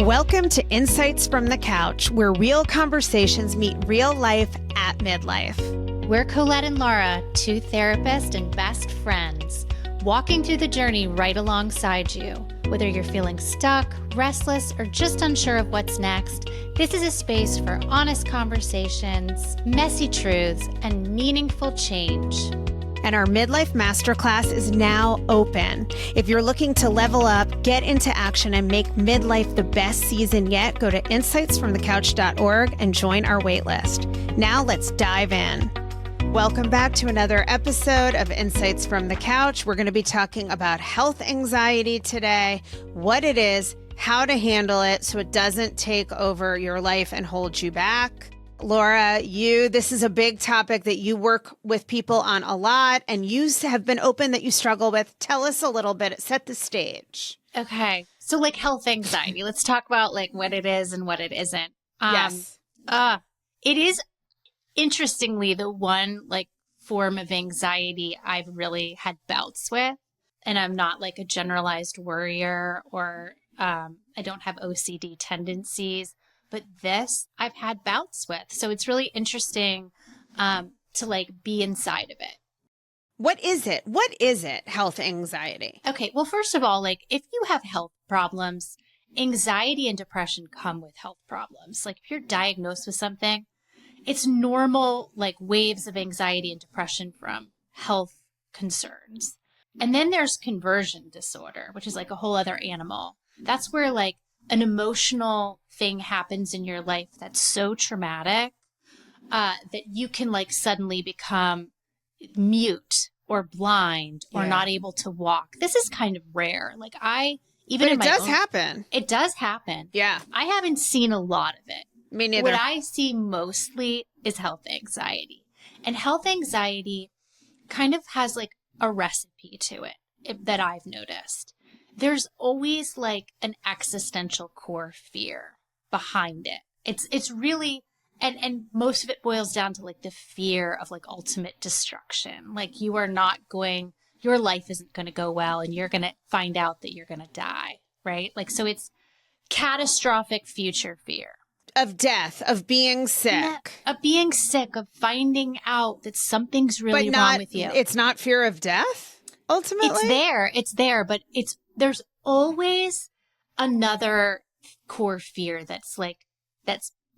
Welcome to Insights from the Couch, where real conversations meet real life at midlife. We're Colette and Laura, two therapists and best friends, walking through the journey right alongside you. Whether you're feeling stuck, restless, or just unsure of what's next, this is a space for honest conversations, messy truths, and meaningful change. And our Midlife Masterclass is now open. If you're looking to level up, get into action, and make midlife the best season yet, go to insightsfromthecouch.org and join our waitlist. Now let's dive in. Welcome back to another episode of Insights from the Couch. We're going to be talking about health anxiety today, what it is, how to handle it so it doesn't take over your life and hold you back. Laura, this is a big topic that you work with people on a lot, and you have been open that you struggle with. Tell us a little bit, set the stage. Okay. So health anxiety, let's talk about what it is and what it isn't. Yes. It is interestingly the one form of anxiety I've really had bouts with, and I'm not a generalized worrier or I don't have OCD tendencies. But this I've had bouts with. So it's really interesting to be inside of it. What is it? What is it, health anxiety? Okay. Well, first of all, if you have health problems, anxiety and depression come with health problems. If you're diagnosed with something, it's normal, waves of anxiety and depression from health concerns. And then there's conversion disorder, which is a whole other animal. That's where an emotional thing happens in your life that's so traumatic that you can suddenly become mute or blind or not able to walk. This is kind of rare. It does happen. Yeah. I haven't seen a lot of it. Me neither. What I see mostly is health anxiety. And health anxiety kind of has a recipe to it that I've noticed. There's always an existential core fear behind it. It's really, and most of it boils down to the fear of ultimate destruction. Your life isn't going to go well and you're going to find out that you're going to die, right? So it's catastrophic future fear. Of death, of being sick. Of finding out that something's really wrong with you. It's not fear of death, ultimately? It's there, but there's always another core fear that's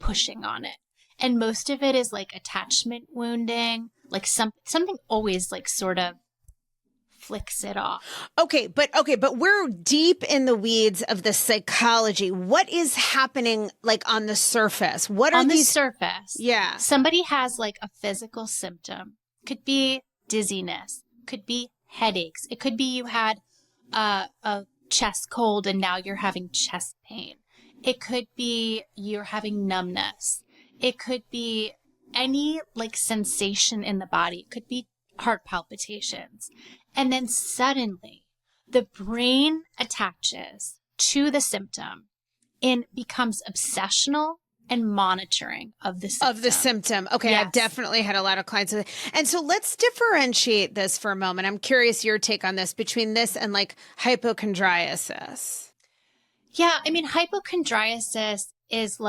pushing on it. And most of it is attachment wounding, something always sort of flicks it off. Okay, but we're deep in the weeds of the psychology. What is happening on the surface? What are on these? The surface? Yeah. Somebody has a physical symptom. Could be dizziness, could be headaches. It could be you had a chest cold and now you're having chest pain. It could be you're having numbness. It could be any sensation in the body. It could be heart palpitations. And then suddenly the brain attaches to the symptom and becomes obsessional and monitoring of the symptom. Okay, yes. I've definitely had a lot of clients with it. And so let's differentiate this for a moment. I'm curious your take on this, between this and hypochondriasis. Yeah, hypochondriasis is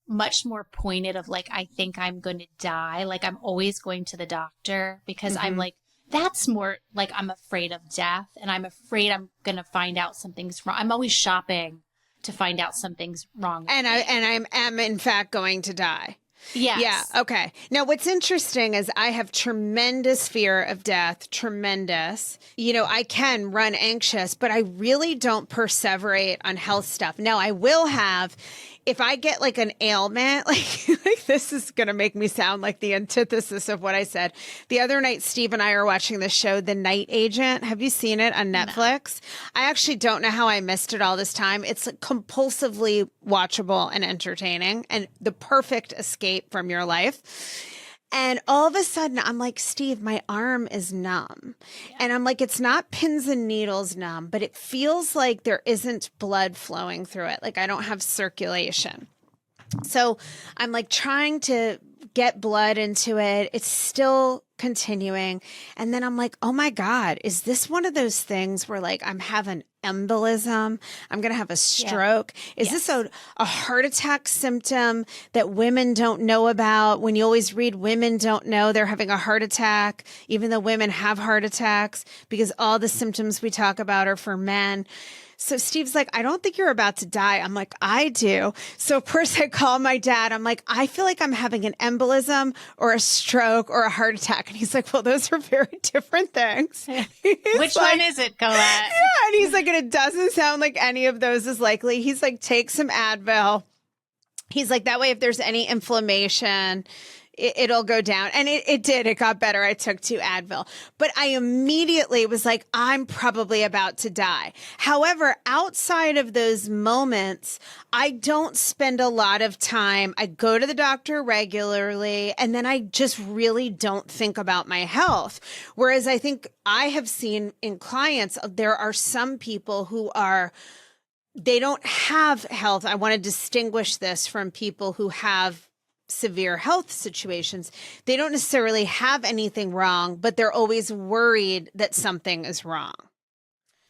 much more pointed of I think I'm going to die. I'm always going to the doctor because I'm that's more I'm afraid of death and I'm afraid I'm going to find out something's wrong. I'm always shopping to find out something's wrong. I am in fact going to die. Yes. Yeah. Okay. Now, what's interesting is I have tremendous fear of death. Tremendous. I can run anxious, but I really don't perseverate on health stuff. Now, I will have, if I get an ailment, this is going to make me sound like the antithesis of what I said. The other night, Steve and I are watching the show, The Night Agent. Have you seen it on Netflix? No. I actually don't know how I missed it all this time. It's compulsively watchable and entertaining and the perfect escape from your life. And all of a sudden, I'm like, Steve, my arm is numb. Yeah. And I'm like, it's not pins and needles numb, but it feels like there isn't blood flowing through it. I don't have circulation. So I'm trying to get blood into it. It's still continuing. And then I'm like, oh my God, is this one of those things where like I'm having embolism? I'm going to have a stroke. Is this a heart attack symptom that women don't know about? When you always read women don't know they're having a heart attack, even though women have heart attacks, because all the symptoms we talk about are for men. So Steve's like, I don't think you're about to die. I'm like, I do. So of course I call my dad. I'm like, I feel like I'm having an embolism or a stroke or a heart attack. And he's like, well, those are very different things. Which one is it, Colette? Yeah. And he's like, and it doesn't sound like any of those is likely. He's like, take some Advil. He's like, that way, if there's any inflammation, it'll go down. And it did. It got better. I took 2 Advil. But I immediately was like, I'm probably about to die. However, outside of those moments, I don't spend a lot of time. I go to the doctor regularly, and then I just really don't think about my health. Whereas I think I have seen in clients, there are some people who they don't have health. I want to distinguish this from people who have severe health situations. They don't necessarily have anything wrong, but they're always worried that something is wrong.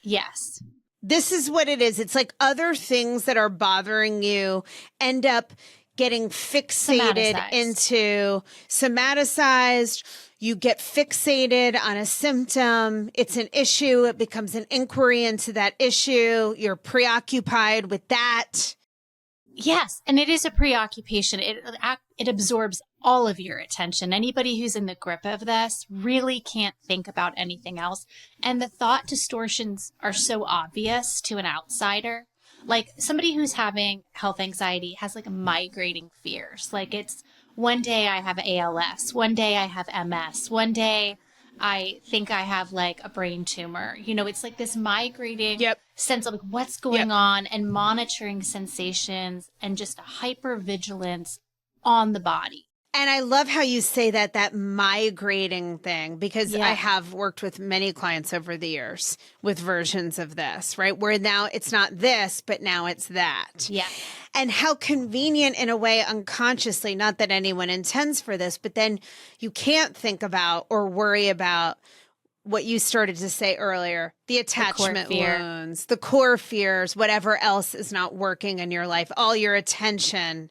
Yes. This is what it is. It's like other things that are bothering you end up getting fixated into somaticized. You get fixated on a symptom. It's an issue. It becomes an inquiry into that issue. You're preoccupied with that. Yes. And it is a preoccupation. It absorbs all of your attention. Anybody who's in the grip of this really can't think about anything else. And the thought distortions are so obvious to an outsider. Like somebody who's having health anxiety has like migrating fears. Like it's one day I have ALS, one day I have MS, one day I think I have like a brain tumor. You know, it's like this migrating sense of like what's going on and monitoring sensations and just a hypervigilance on the body. And I love how you say that migrating thing, because I have worked with many clients over the years with versions of this, right? Where now it's not this, but now it's that. Yeah. And how convenient in a way unconsciously, not that anyone intends for this, but then you can't think about or worry about what you started to say earlier, the attachment wounds, the core fears, whatever else is not working in your life. All your attention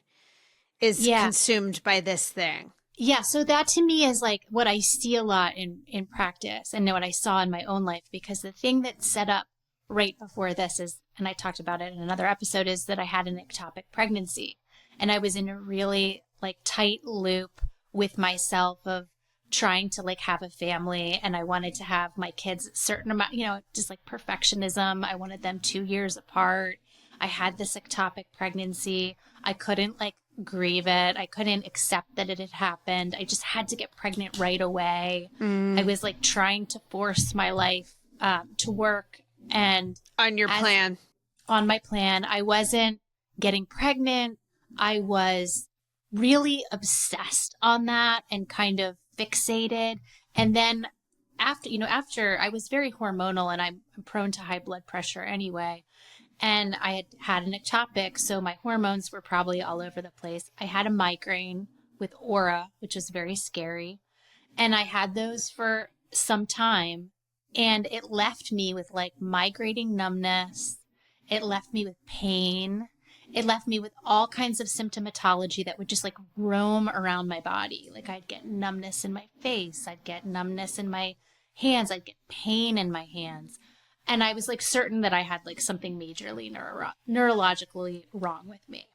is consumed by this thing. Yeah. So that to me is like what I see a lot in practice and what I saw in my own life, because the thing that set up right before this is, and I talked about it in another episode, is that I had an ectopic pregnancy and I was in a really like tight loop with myself of trying to like have a family, and I wanted to have my kids a certain amount, you know, just like perfectionism. I wanted them 2 years apart. I had this ectopic pregnancy. I couldn't like grieve it. I couldn't accept that it had happened. I just had to get pregnant right away. I was like trying to force my life to work. And on your plan, on my plan, I wasn't getting pregnant. I was really obsessed on that and kind of fixated. And then after I was very hormonal, and I'm prone to high blood pressure anyway. And I had an ectopic, so my hormones were probably all over the place. I had a migraine with aura, which was very scary. And I had those for some time. And it left me with like migrating numbness. It left me with pain. It left me with all kinds of symptomatology that would just like roam around my body. Like I'd get numbness in my face. I'd get numbness in my hands. I'd get pain in my hands. And I was like certain that I had like something majorly neurologically wrong with me.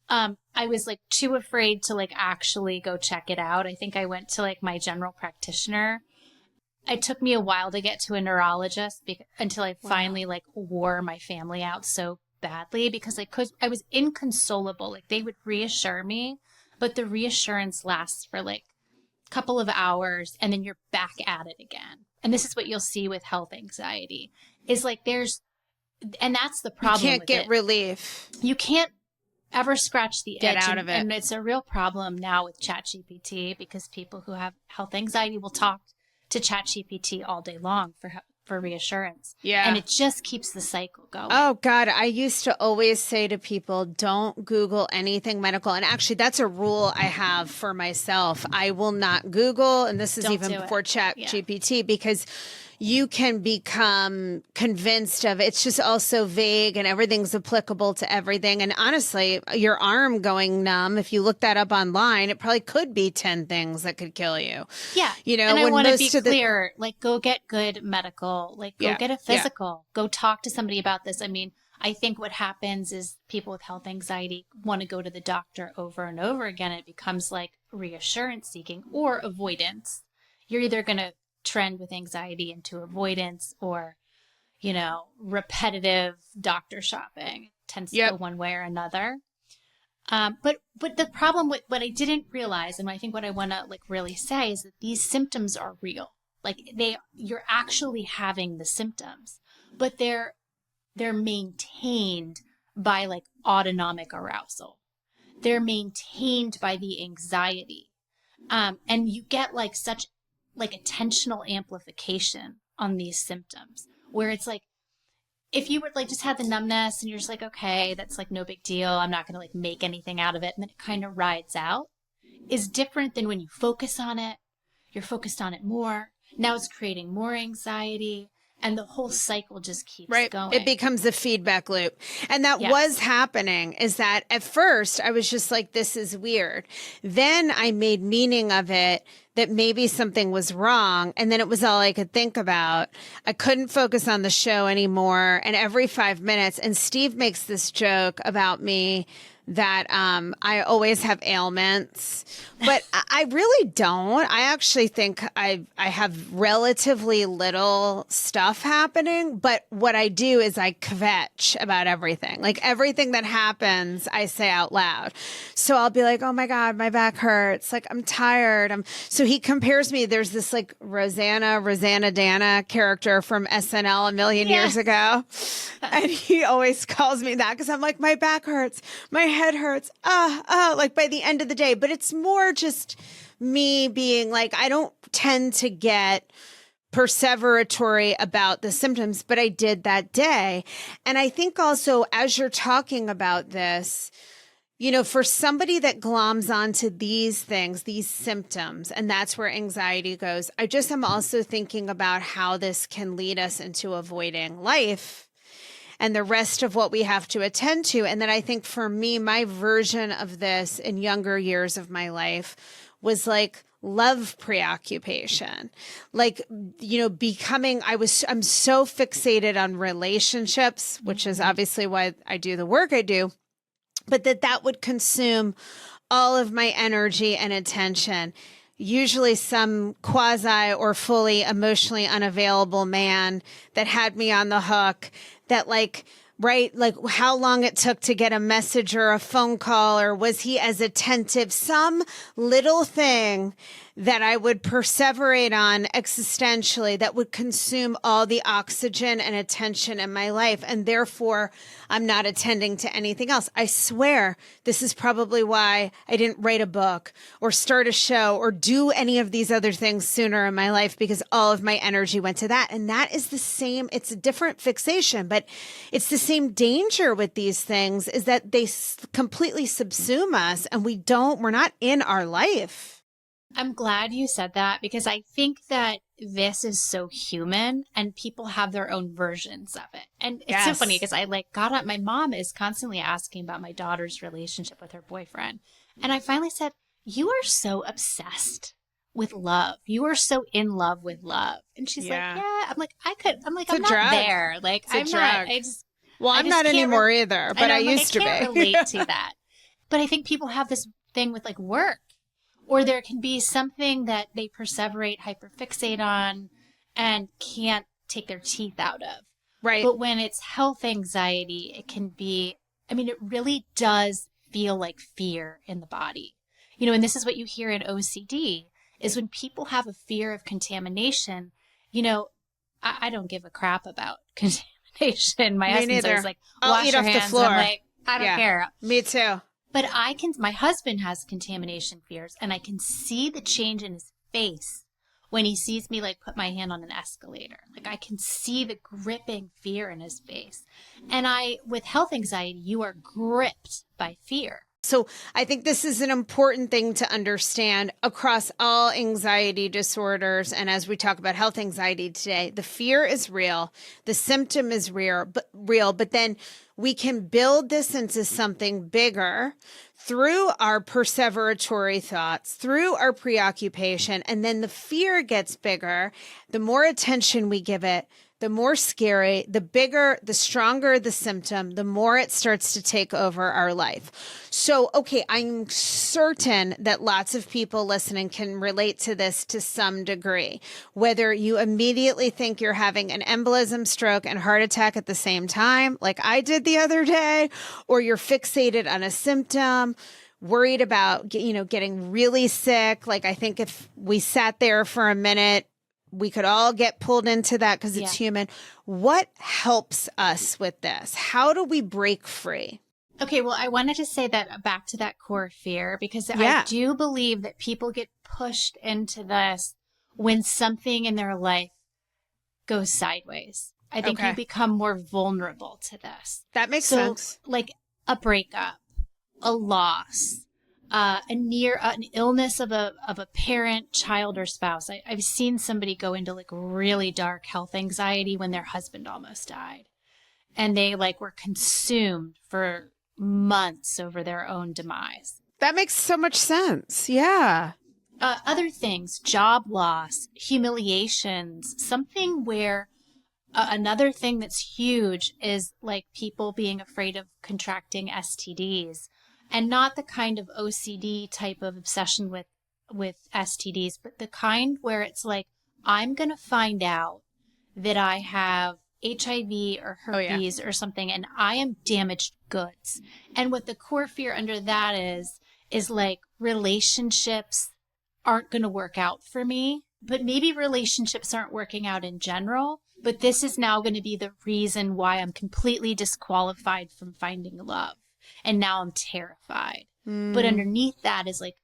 I was like too afraid to like actually go check it out. I think I went to like my general practitioner. It took me a while to get to a neurologist until I finally like wore my family out so badly, because I was inconsolable. Like they would reassure me, but the reassurance lasts for like a couple of hours and then you're back at it again. And this is what you'll see with health anxiety is like and that's the problem. You can't get relief. You can't ever scratch the get itch. Out of it. And it's a real problem now with ChatGPT, because people who have health anxiety will talk to ChatGPT all day long for for reassurance. Yeah. And it just keeps the cycle going. Oh, God. I used to always say to people, don't Google anything medical. And actually, that's a rule I have for myself. I will not Google, and this is Don't even do before it. ChatGPT, because you can become convinced of it's just all so vague and everything's applicable to everything. And honestly, your arm going numb, if you look that up online, it probably could be 10 things that could kill you. Yeah. You know, and I when want to be most of the clear, like, go get good medical, like, go Yeah. get a Yeah. physical, go talk to somebody about this. I mean, I think what happens is people with health anxiety want to go to the doctor over and over again. It becomes like reassurance seeking or avoidance. You're either going to trend with anxiety into avoidance or, you know, repetitive doctor shopping. It tends to Yep. go one way or another. But the problem with what I didn't realize, and I think what I want to like really say, is that these symptoms are real. Like you're actually having the symptoms, but they're maintained by like autonomic arousal. They're maintained by the anxiety. And you get like such like attentional amplification on these symptoms where it's like, if you would like just have the numbness and you're just like, okay, that's like no big deal. I'm not going to like make anything out of it. And then it kind of rides out is different than when you focus on it. You're focused on it more. Now it's creating more anxiety. And the whole cycle just keeps going. It becomes a feedback loop. And that Yes. was happening, is that at first I was just like, this is weird. Then I made meaning of it that maybe something was wrong. And then it was all I could think about. I couldn't focus on the show anymore. And every 5 minutes, and Steve makes this joke about me that I always have ailments, but I really don't. I actually think I have relatively little stuff happening, but what I do is I kvetch about everything. Like everything that happens, I say out loud. So I'll be like, oh my God, my back hurts. Like I'm tired. So he compares me. There's this like Rosanna Dana character from SNL a million years ago. And he always calls me that because I'm like, my back hurts. My head hurts. Like by the end of the day. But it's more just me being like, I don't tend to get perseveratory about the symptoms, but I did that day. And I think also as you're talking about this, you know, for somebody that gloms onto these things, these symptoms, and that's where anxiety goes, I just am also thinking about how this can lead us into avoiding life and the rest of what we have to attend to. And then I think for me, my version of this in younger years of my life was like love preoccupation, like, you know, I'm so fixated on relationships, which is obviously why I do the work I do, but that would consume all of my energy and attention. Usually some quasi or fully emotionally unavailable man that had me on the hook, that like, right, like how long it took to get a message or a phone call, or was he as attentive? Some little thing that I would perseverate on existentially that would consume all the oxygen and attention in my life. And therefore, I'm not attending to anything else. I swear this is probably why I didn't write a book or start a show or do any of these other things sooner in my life, because all of my energy went to that. And that is the same. It's a different fixation, but it's the same danger with these things, is that they completely subsume us and we're not in our life. I'm glad you said that, because I think that this is so human and people have their own versions of it. And it's so funny because I like got up. My mom is constantly asking about my daughter's relationship with her boyfriend. And I finally said, you are so obsessed with love. You are so in love with love. And she's like, yeah. I'm like, I'm not there. Like, I'm not. I'm not anymore either, but I used to be. I can't relate to that. But I think people have this thing with like work. Or there can be something that they perseverate, hyperfixate on, and can't take their teeth out of. Right. But when it's health anxiety, it can be, I mean, it really does feel like fear in the body. You know, and this is what you hear in OCD, is when people have a fear of contamination, you know, I don't give a crap about contamination. My husband's always like, wash your hands. The floor. I'm like, I don't care. Me too. But my husband has contamination fears, and I can see the change in his face when he sees me like put my hand on an escalator. Like I can see the gripping fear in his face. And with health anxiety, you are gripped by fear. So I think this is an important thing to understand across all anxiety disorders. And as we talk about health anxiety today, the fear is real. The symptom is real, but then we can build this into something bigger through our perseveratory thoughts, through our preoccupation. And then the fear gets bigger. The more attention we give it, the more scary, the bigger, the stronger the symptom, the more it starts to take over our life. So, okay, I'm certain that lots of people listening can relate to this to some degree. Whether you immediately think you're having an embolism, stroke, and heart attack at the same time, like I did the other day, or you're fixated on a symptom, worried about, getting really sick. Like I think if we sat there for a minute, we could all get pulled into that because it's human. What helps us with this? How do we break free? Okay, well, I wanted to say that back to that core fear, because I do believe that people get pushed into this when something in their life goes sideways. I think you become more vulnerable to this. That makes sense. Like a breakup, a loss, an illness of a parent, child, or spouse. I've seen somebody go into like really dark health anxiety when their husband almost died, and they like were consumed for months over their own demise. That makes so much sense. Yeah. Other things, job loss, humiliations, something where another thing that's huge is like people being afraid of contracting STDs. And not the kind of OCD type of obsession with STDs, but the kind where it's like, I'm going to find out that I have HIV or herpes or something, and I am damaged goods. And what the core fear under that is like relationships aren't going to work out for me, but maybe relationships aren't working out in general. But this is now going to be the reason why I'm completely disqualified from finding love. And now I'm terrified. But underneath that is like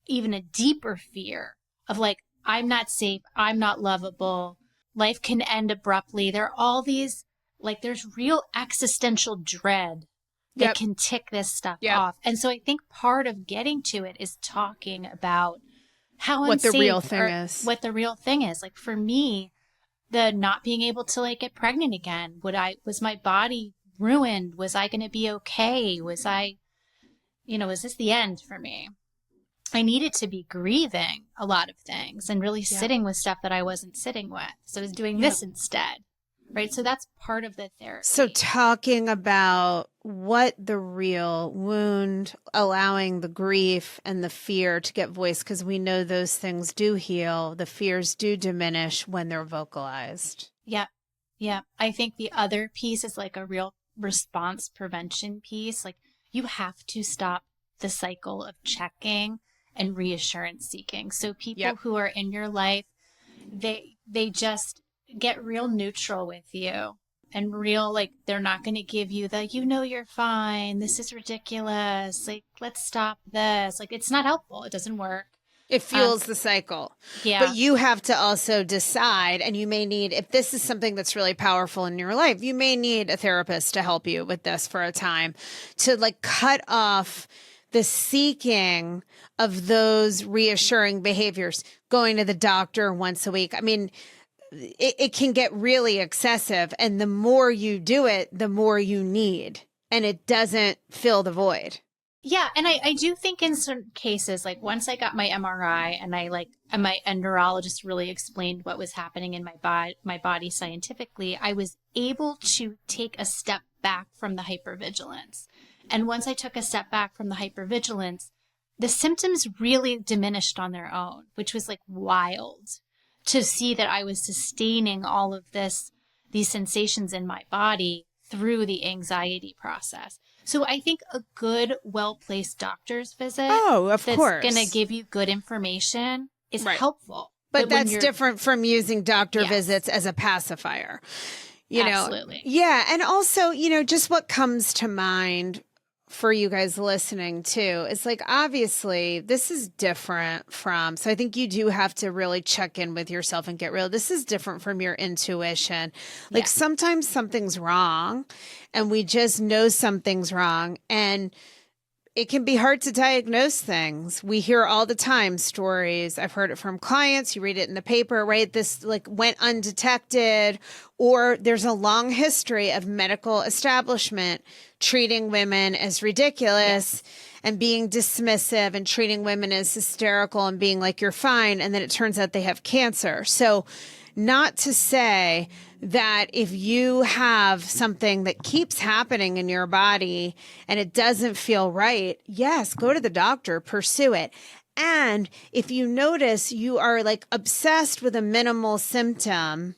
even a deeper fear of like, I'm not safe. I'm not lovable. Life can end abruptly. There are all these, like there's real existential dread that can tick this stuff off. And so I think part of getting to it is talking about how what the real thing is. What the real thing is. Like for me, the not being able to like get pregnant again. Was my body ruined? Was I going to be okay? Was this the end for me? I needed to be grieving a lot of things and really sitting with stuff that I wasn't sitting with. So I was doing this instead, right? So that's part of the therapy. So talking about what the real wound, allowing the grief and the fear to get voiced, because we know those things do heal. The fears do diminish when they're vocalized. Yeah. Yeah. I think the other piece is like a real response prevention piece. Like you have to stop the cycle of checking and reassurance seeking. So people who are in your life, they just get real neutral with you and real, like they're not going to give you the, you're fine. This is ridiculous. Like, let's stop this. Like, it's not helpful. It doesn't work. It fuels the cycle. Yeah. But you have to also decide, and you may need, if this is something that's really powerful in your life, you may need a therapist to help you with this for a time, to like cut off the seeking of those reassuring behaviors, going to the doctor once a week. I mean, it can get really excessive. And the more you do it, the more you need. And it doesn't fill the void. Yeah. And I do think in certain cases, like once I got my MRI and my neurologist really explained what was happening in my body scientifically, I was able to take a step back from the hypervigilance. And once I took a step back from the hypervigilance, the symptoms really diminished on their own, which was like wild to see that I was sustaining all of these sensations in my body through the anxiety process. So I think a good, well-placed doctor's visit that's going to give you good information is helpful. But that's different from using doctor visits as a pacifier. Absolutely. Yeah. And also, just what comes to mind for you guys listening too, is like, obviously this is different from, so I think you do have to really check in with yourself and get real. This is different from your intuition. Like sometimes something's wrong and we just know something's wrong, and it can be hard to diagnose things. We hear all the time stories. I've heard it from clients. You read it in the paper, right? This like went undetected, or there's a long history of medical establishment treating women as ridiculous and being dismissive and treating women as hysterical and being like, you're fine. And then it turns out they have cancer. So not to say that if you have something that keeps happening in your body and it doesn't feel right, yes, go to the doctor, pursue it. And if you notice you are like obsessed with a minimal symptom,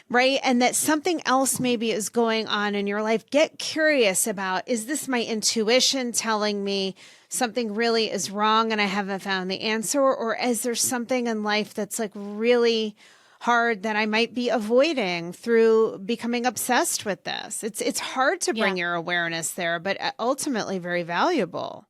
right, and that something else maybe is going on in your life, get curious about, is this my intuition telling me something really is wrong and I haven't found the answer? Or is there something in life that's like really hard that I might be avoiding through becoming obsessed with this? It's hard to bring your awareness there, but ultimately very valuable.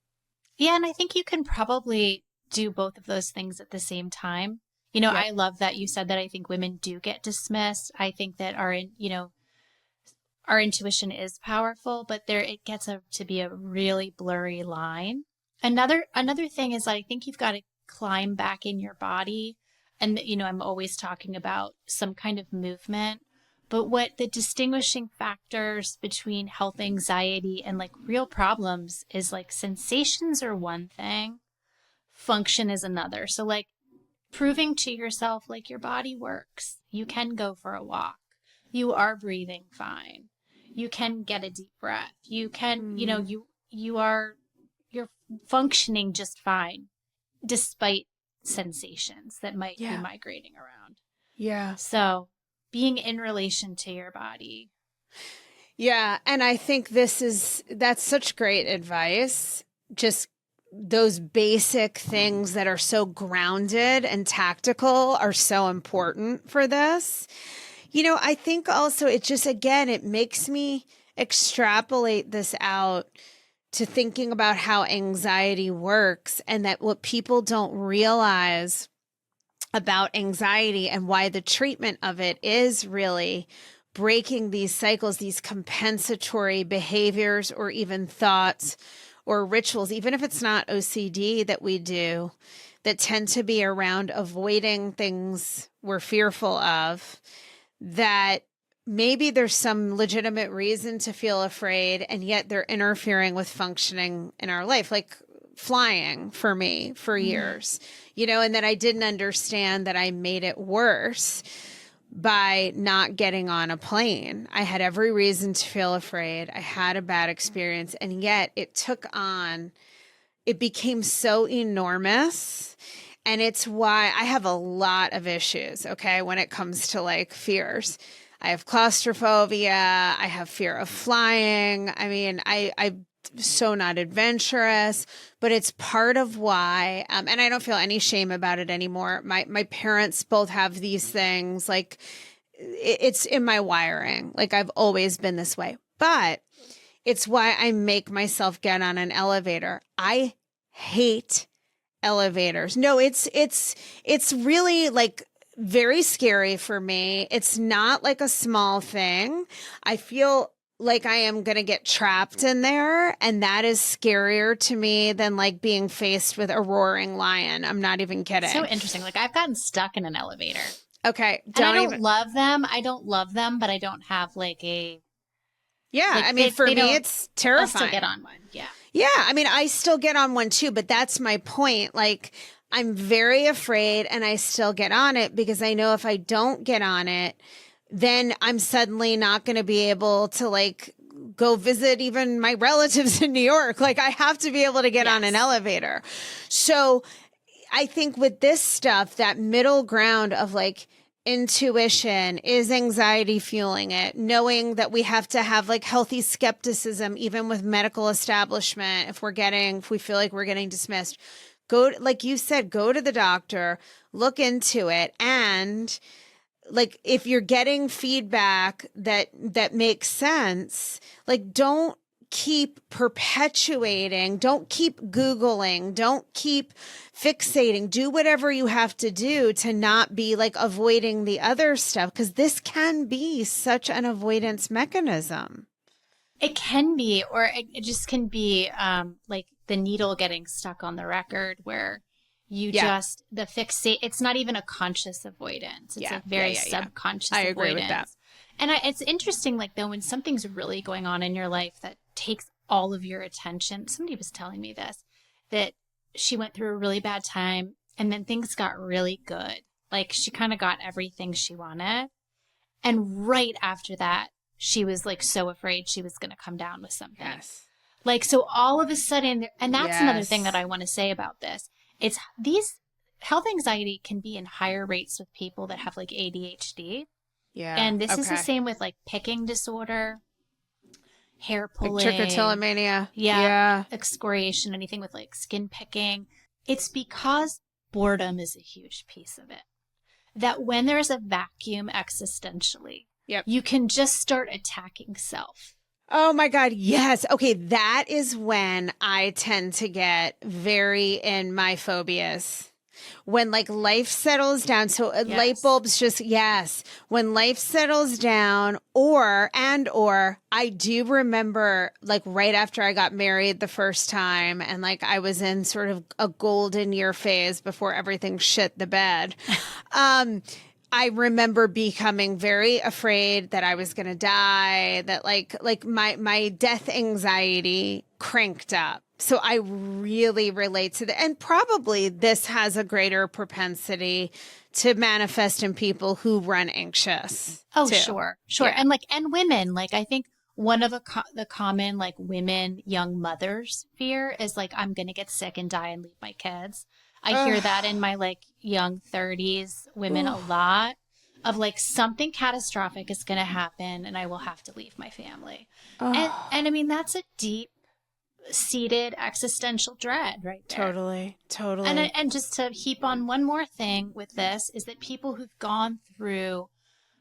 Yeah, and I think you can probably do both of those things at the same time. You know, I love that you said that. I think women do get dismissed. I think that our intuition is powerful, but it gets to be a really blurry line. Another thing is that I think you've got to climb back in your body. And, you know, I'm always talking about some kind of movement, but what the distinguishing factors between health anxiety and like real problems is like sensations are one thing, function is another. So like proving to yourself like your body works. You can go for a walk. You are breathing fine. You can get a deep breath. You can, you know, you're functioning just fine despite sensations that might be migrating around. Yeah. So being in relation to your body. Yeah. And I think that's such great advice. Just those basic things that are so grounded and tactical are so important for this. You know, I think also it just, again, it makes me extrapolate this out to thinking about how anxiety works, and that what people don't realize about anxiety and why the treatment of it is really breaking these cycles, these compensatory behaviors or even thoughts or rituals, even if it's not OCD that we do, that tend to be around avoiding things we're fearful of, that maybe there's some legitimate reason to feel afraid, and yet they're interfering with functioning in our life, like flying for me for years, you know, and that I didn't understand that I made it worse by not getting on a plane. I had every reason to feel afraid. I had a bad experience, and yet it became so enormous. And it's why I have a lot of issues, okay, when it comes to like fears. I have claustrophobia. I have fear of flying. I mean, I'm so not adventurous, but it's part of why, and I don't feel any shame about it anymore. My parents both have these things. Like it's in my wiring. Like I've always been this way, but it's why I make myself get on an elevator. I hate elevators. No, it's really like very scary for me. It's not like a small thing. I feel like I am going to get trapped in there, and that is scarier to me than like being faced with a roaring lion. I'm not even kidding. So interesting. Like I've gotten stuck in an elevator. Okay. And I don't love them. I don't love them, but I don't have like a... Yeah. Like I mean, for me, it's terrifying. I'll still get on one. Yeah. Yeah. I mean, I still get on one too, but that's my point. Like I'm very afraid, and I still get on it because I know if I don't get on it, then I'm suddenly not going to be able to like go visit even my relatives in New York. Like I have to be able to get on an elevator. So I think with this stuff, that middle ground of like intuition, is anxiety fueling it? Knowing that we have to have like healthy skepticism, even with medical establishment, if we feel like we're getting dismissed. Go, like you said, go to the doctor, look into it. And like, if you're getting feedback that makes sense, like don't keep perpetuating, don't keep Googling, don't keep fixating, do whatever you have to do to not be like avoiding the other stuff, because this can be such an avoidance mechanism. It can be, or it just can be like the needle getting stuck on the record where you just, it's not even a conscious avoidance. It's a very subconscious avoidance. I agree with that. And it's interesting, like, though, when something's really going on in your life that takes all of your attention, somebody was telling me this, that she went through a really bad time and then things got really good. Like, she kind of got everything she wanted. And right after that, she was like so afraid she was going to come down with something. Yes. Like, so all of a sudden, and that's another thing that I want to say about this. It's these health anxiety can be in higher rates with people that have like ADHD. Yeah. And this is the same with like picking disorder, hair pulling, like trichotillomania. excoriation, anything with like skin picking. It's because boredom is a huge piece of it. That when there's a vacuum existentially, you can just start attacking self. Oh my God. Yes. Okay. That is when I tend to get very in my phobias. When like life settles down. So light bulbs just, when life settles down or I do remember like right after I got married the first time and like I was in sort of a golden year phase before everything shit the bed. I remember becoming very afraid that I was going to die, that like my death anxiety cranked up. So I really relate to that. And probably this has a greater propensity to manifest in people who run anxious. Oh, too. Sure. Yeah. And women, like I think one of the common like women, young mothers fear is like, I'm going to get sick and die and leave my kids. I hear that in my like young 30s women a lot of like something catastrophic is going to happen and I will have to leave my family. And I mean, that's a deep seated existential dread right there. Totally. And just to heap on one more thing with this is that people who've gone through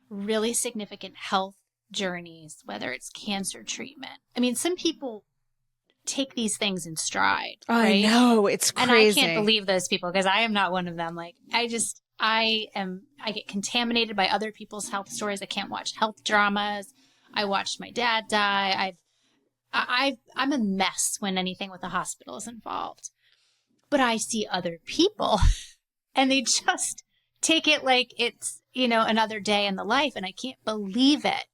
really significant health journeys, whether it's cancer treatment. I mean, some people take these things in stride. Right? I know, it's crazy. And I can't believe those people because I am not one of them. Like, I get contaminated by other people's health stories. I can't watch health dramas. I watched my dad die. I'm a mess when anything with the hospital is involved. But I see other people and they just take it like it's, another day in the life. And I can't believe it.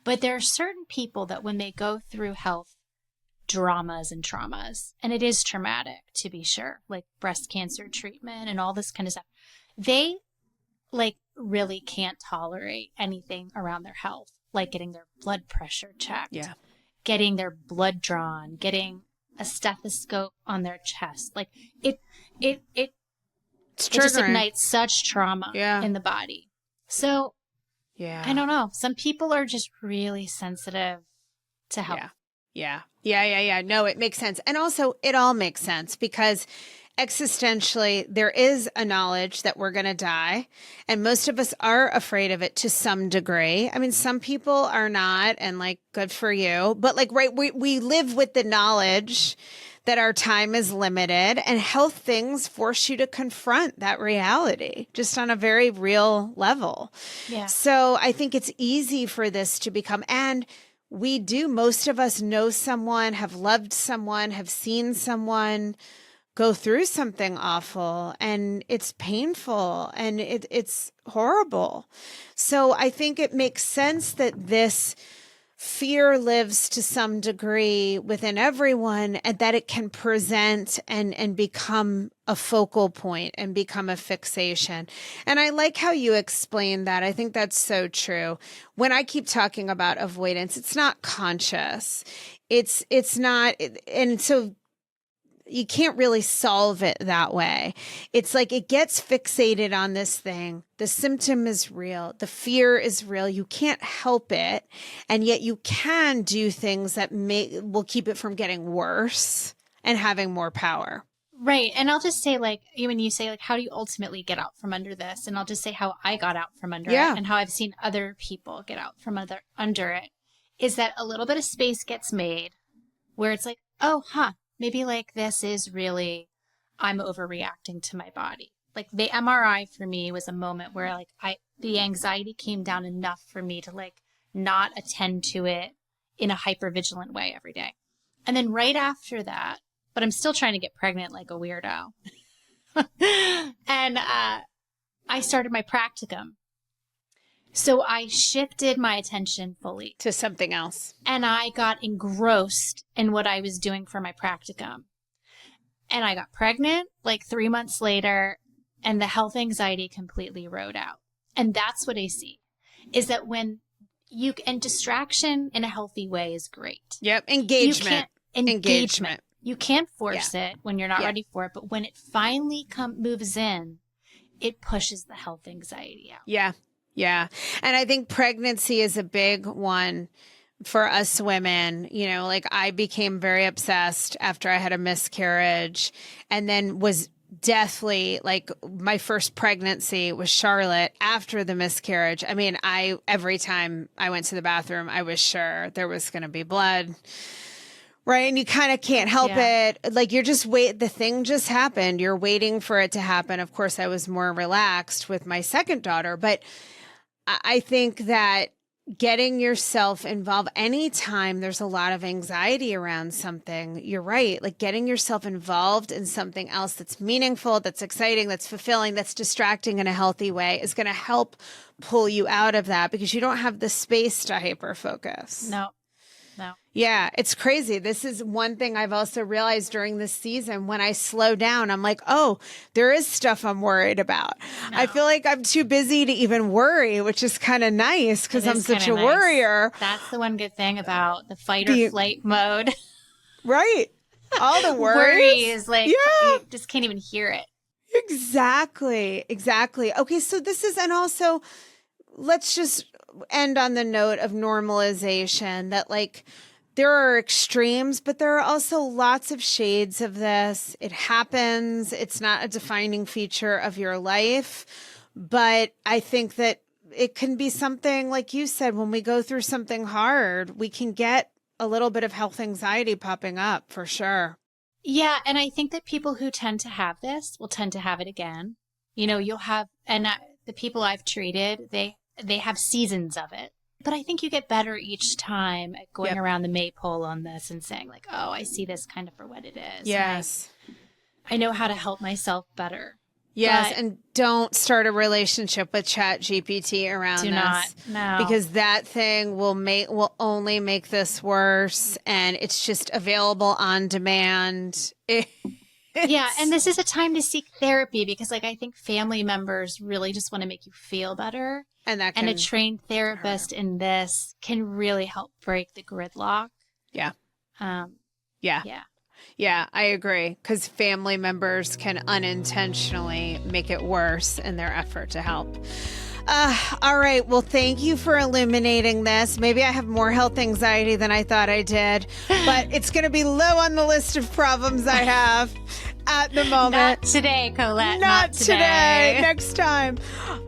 But there are certain people that when they go through health dramas and traumas, and it is traumatic to be sure, like breast cancer treatment and all this kind of stuff, they like really can't tolerate anything around their health, like getting their blood pressure checked, getting their blood drawn, getting a stethoscope on their chest. Like it just ignites such trauma in the body. So I don't know. Some people are just really sensitive to health. Yeah. No, it makes sense. And also it all makes sense because existentially there is a knowledge that we're going to die. And most of us are afraid of it to some degree. I mean, some people are not, and like, good for you. But like, right, we live with the knowledge that our time is limited, and health things force you to confront that reality just on a very real level. Yeah. So I think it's easy for this to become, and most of us know someone, have loved someone, have seen someone go through something awful, and it's painful and it's horrible. So I think it makes sense that this fear lives to some degree within everyone, and that it can present and become a focal point and become a fixation. And I like how you explained that. I think that's so true. When I keep talking about avoidance, it's not conscious. It's not, and so you can't really solve it that way. It's like it gets fixated on this thing. The symptom is real. The fear is real. You can't help it. And yet you can do things that will keep it from getting worse and having more power. Right. And I'll just say, like, when you say, like, how do you ultimately get out from under this? And I'll just say how I got out from under it and how I've seen other people get out from under it, is that a little bit of space gets made where it's like, oh, maybe like this is really, I'm overreacting to my body. Like the MRI for me was a moment where like the anxiety came down enough for me to like not attend to it in a hypervigilant way every day. And then right after that, but I'm still trying to get pregnant like a weirdo. And I started my practicum. So I shifted my attention fully to something else. And I got engrossed in what I was doing for my practicum. And I got pregnant like 3 months later, and the health anxiety completely rode out. And that's what I see, is that when and distraction in a healthy way is great. Yep. Engagement. You can't force it when you're not ready for it. But when it finally moves in, it pushes the health anxiety out. Yeah. Yeah. And I think pregnancy is a big one for us women. You know, like I became very obsessed after I had a miscarriage, and then was deathly, like my first pregnancy was Charlotte after the miscarriage. I mean, every time I went to the bathroom, I was sure there was going to be blood. Right. And you kind of can't help it. Like you're just the thing just happened. You're waiting for it to happen. Of course, I was more relaxed with my second daughter, but I think that getting yourself involved anytime there's a lot of anxiety around something, you're right. Like getting yourself involved in something else that's meaningful, that's exciting, that's fulfilling, that's distracting in a healthy way is going to help pull you out of that, because you don't have the space to hyper focus. No. Yeah, it's crazy. This is one thing I've also realized during this season. When I slow down, I'm like, oh, there is stuff I'm worried about. No. I feel like I'm too busy to even worry, which is kind of nice because I'm such a worrier. That's the one good thing about the fight or flight mode. Right. All the worries. Like, you just can't even hear it. Exactly. Okay, so this is, and also let's just end on the note of normalization, that like there are extremes, but there are also lots of shades of this. It happens. It's not a defining feature of your life, but I think that it can be something, like you said, when we go through something hard, we can get a little bit of health anxiety popping up for sure. Yeah. And I think that people who tend to have this will tend to have it again. You know, you'll have, and the people I've treated, they have seasons of it. But I think you get better each time at going around the maypole on this and saying like, oh, I see this kind of for what it is. Yes. I know how to help myself better. Yes. And don't start a relationship with ChatGPT around this. Do not. No. Because that thing will only make this worse. And it's just available on demand. Yeah. And this is a time to seek therapy, because like, I think family members really just want to make you feel better. And a trained therapist in this can really help break the gridlock. Yeah. Yeah, I agree. Because family members can unintentionally make it worse in their effort to help. All right. Well, thank you for illuminating this. Maybe I have more health anxiety than I thought I did, but it's going to be low on the list of problems I have at the moment. Not today, Colette. Not today. Next time.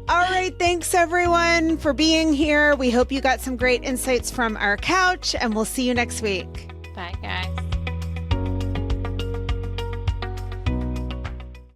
All right. Thanks, everyone, for being here. We hope you got some great insights from our couch, and we'll see you next week.